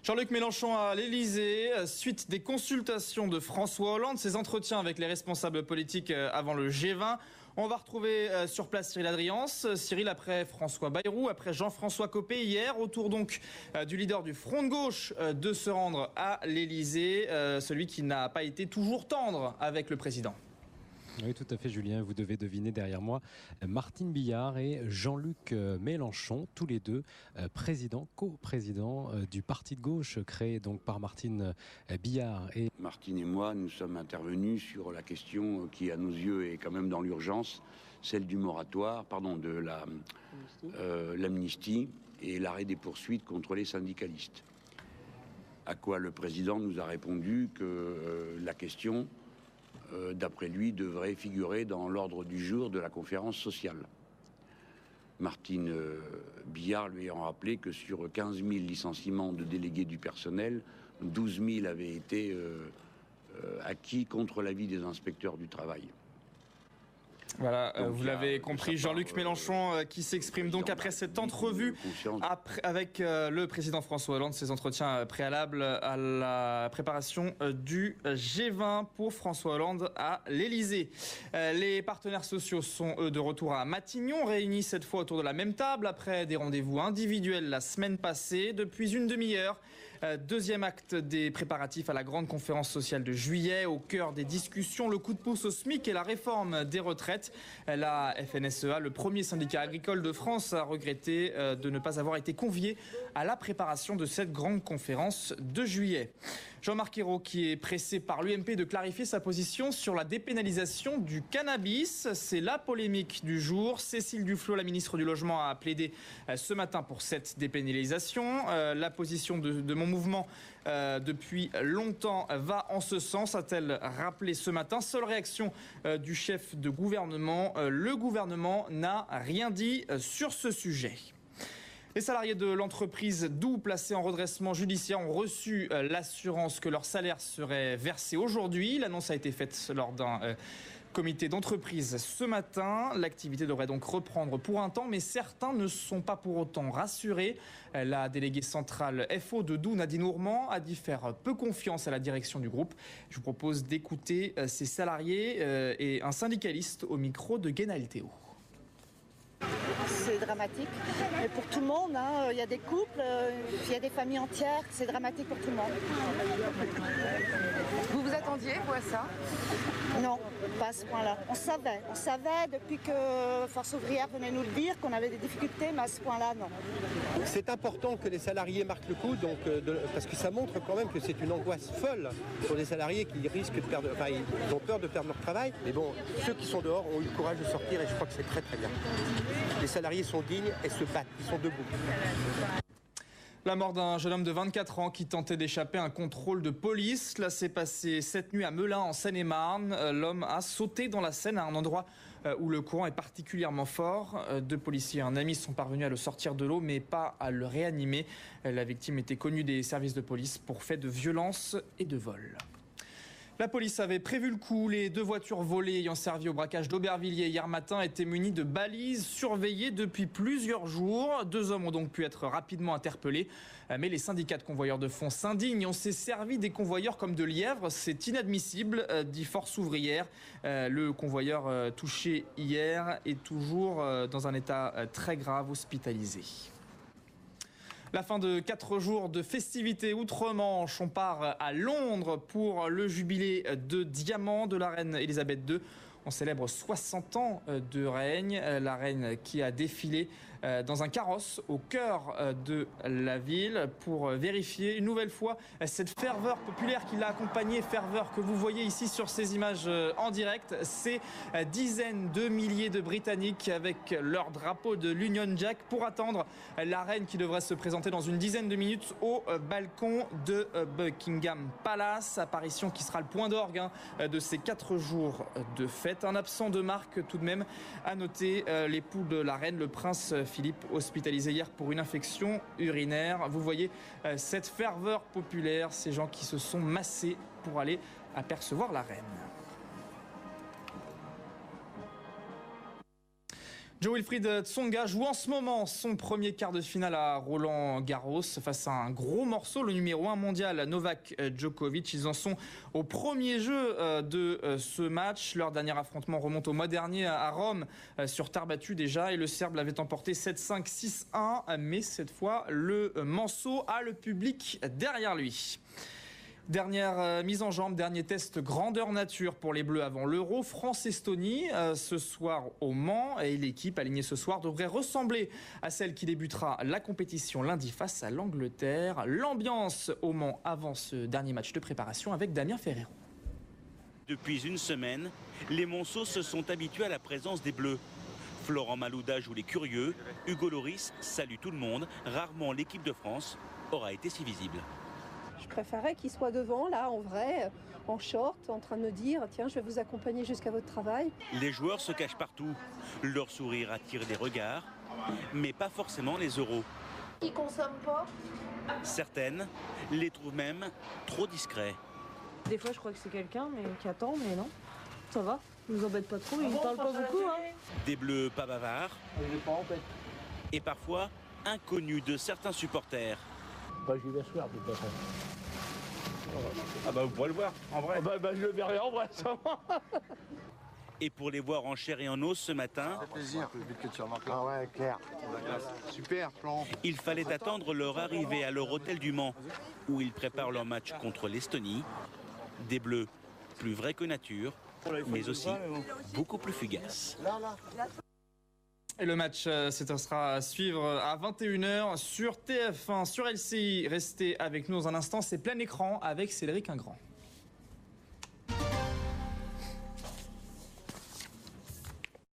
Jean-Luc Mélenchon à l'Elysée, suite des consultations de François Hollande, ses entretiens avec les responsables politiques avant le G20. On va retrouver sur place Cyril Adriance. Cyril, après François Bayrou, après Jean-François Copé hier, au tour donc du leader du Front de gauche de se rendre à l'Elysée, celui qui n'a pas été toujours tendre avec le président. Oui, tout à fait, Julien. Vous devez deviner derrière moi Martine Billard et Jean-Luc Mélenchon, tous les deux co-présidents du parti de gauche créé donc par Martine Billard. Martine et moi, nous sommes intervenus sur la question qui, à nos yeux, est quand même dans l'urgence, celle du moratoire, de l'amnistie et l'arrêt des poursuites contre les syndicalistes. À quoi le président nous a répondu que la question, d'après lui, devrait figurer dans l'ordre du jour de la conférence sociale. Martine Billard lui ayant rappelé que sur 15 000 licenciements de délégués du personnel, 12 000 avaient été acquis contre l'avis des inspecteurs du travail. Voilà, donc, vous l'avez compris, Jean-Luc Mélenchon qui s'exprime donc après cette entrevue avec le président François Hollande, ses entretiens préalables à la préparation du G20 pour François Hollande à l'Elysée. Les partenaires sociaux sont eux de retour à Matignon, réunis cette fois autour de la même table après des rendez-vous individuels la semaine passée. Depuis une demi-heure, deuxième acte des préparatifs à la grande conférence sociale de juillet. Au cœur des discussions, le coup de pouce au SMIC et la réforme des retraites. La FNSEA, le premier syndicat agricole de France, a regretté de ne pas avoir été convié à la préparation de cette grande conférence de juillet. Jean-Marc Ayrault qui est pressé par l'UMP de clarifier sa position sur la dépénalisation du cannabis. C'est la polémique du jour. Cécile Duflot, la ministre du Logement, a plaidé ce matin pour cette dépénalisation. La position de mon mouvement depuis longtemps va en ce sens, a-t-elle rappelé ce matin. Seule réaction du chef de gouvernement, le gouvernement n'a rien dit sur ce sujet. Les salariés de l'entreprise Doux, placés en redressement judiciaire, ont reçu l'assurance que leur salaire serait versé aujourd'hui. L'annonce a été faite lors d'un comité d'entreprise ce matin. L'activité devrait donc reprendre pour un temps, mais certains ne sont pas pour autant rassurés. La déléguée centrale FO de Doux, Nadine Ourmand, a dit faire peu confiance à la direction du groupe. Je vous propose d'écouter ces salariés et un syndicaliste au micro de Guénal Théo. C'est dramatique, mais pour tout le monde, il y a des couples, il y a des familles entières, c'est dramatique pour tout le monde. Vous vous attendiez, vous, à ça ? Non, pas à ce point-là. On savait depuis que Force ouvrière venait nous le dire qu'on avait des difficultés, mais à ce point-là, non. C'est important que les salariés marquent le coup, parce que ça montre quand même que c'est une angoisse folle pour les salariés qui risquent de perdre, ils ont peur de perdre leur travail. Mais bon, ceux qui sont dehors ont eu le courage de sortir et je crois que c'est très très bien. Les salariés sont dignes et se battent, ils sont debout. La mort d'un jeune homme de 24 ans qui tentait d'échapper à un contrôle de police. Cela s'est passé cette nuit à Melun, en Seine-et-Marne. L'homme a sauté dans la Seine à un endroit où le courant est particulièrement fort. Deux policiers et un ami sont parvenus à le sortir de l'eau, mais pas à le réanimer. La victime était connue des services de police pour faits de violence et de vol. La police avait prévu le coup. Les deux voitures volées ayant servi au braquage d'Aubervilliers hier matin étaient munies de balises surveillées depuis plusieurs jours. Deux hommes ont donc pu être rapidement interpellés. Mais les syndicats de convoyeurs de fonds s'indignent. On s'est servi des convoyeurs comme de lièvres. C'est inadmissible, dit Force ouvrière. Le convoyeur touché hier est toujours dans un état très grave, hospitalisé. La fin de 4 jours de festivités outre-Manche. On part à Londres pour le jubilé de diamant de la reine Elisabeth II. On célèbre 60 ans de règne. La reine qui a défilé dans un carrosse au cœur de la ville pour vérifier une nouvelle fois cette ferveur populaire qui l'a accompagnée, ferveur que vous voyez ici sur ces images en direct. Ces dizaines de milliers de Britanniques avec leur drapeau de l'Union Jack pour attendre la reine qui devrait se présenter dans une dizaine de minutes au balcon de Buckingham Palace. Apparition qui sera le point d'orgue de ces 4 jours de fête. Un absent de marque tout de même à noter l'époux de la reine, le prince Philippe, hospitalisé hier pour une infection urinaire. Vous voyez cette ferveur populaire, ces gens qui se sont massés pour aller apercevoir la reine. Jo-Wilfried Tsonga joue en ce moment son premier quart de finale à Roland-Garros face à un gros morceau, le numéro 1 mondial Novak Djokovic. Ils en sont au premier jeu de ce match. Leur dernier affrontement remonte au mois dernier à Rome sur terre battue déjà et le Serbe l'avait emporté 7-5, 6-1. Mais cette fois, le Manceau a le public derrière lui. Dernière mise en jambe, dernier test grandeur nature pour les Bleus avant l'Euro. France-Estonie ce soir au Mans et l'équipe alignée ce soir devrait ressembler à celle qui débutera la compétition lundi face à l'Angleterre. L'ambiance au Mans avant ce dernier match de préparation avec Damien Ferrero. Depuis une semaine, les Monceaux se sont habitués à la présence des Bleus. Florent Malouda joue les curieux, Hugo Lloris salue tout le monde. Rarement l'équipe de France aura été si visible. Je préférais qu'il soit devant, là, en vrai, en short, en train de me dire « Tiens, je vais vous accompagner jusqu'à votre travail ». Les joueurs se cachent partout. Leur sourire attire des regards, mais pas forcément les euros. Qui consomme pas. Certaines les trouvent même trop discrets. Des fois, je crois que c'est quelqu'un qui attend, mais non. Ça va, ils nous embêtent pas trop, ils ne parlent pas beaucoup. Des Bleus pas bavards et parfois inconnus de certains supporters. J'y vais ce soir, de toute façon. Ah bah vous pourrez le voir en vrai. Je le verrai en vrai, ça va. Et pour les voir en chair et en os ce matin, Ça fait plaisir, le but que tu remarques là. Ah ouais, clair. Super, Florent. il fallait attendre leur arrivée à leur hôtel du Mans, où ils préparent leur match contre l'Estonie. Des Bleus plus vrais que nature, mais aussi beaucoup plus fugaces. Et le match, ce sera à suivre à 21h sur TF1, sur LCI. Restez avec nous dans un instant, c'est plein écran avec Cédric Ingrand.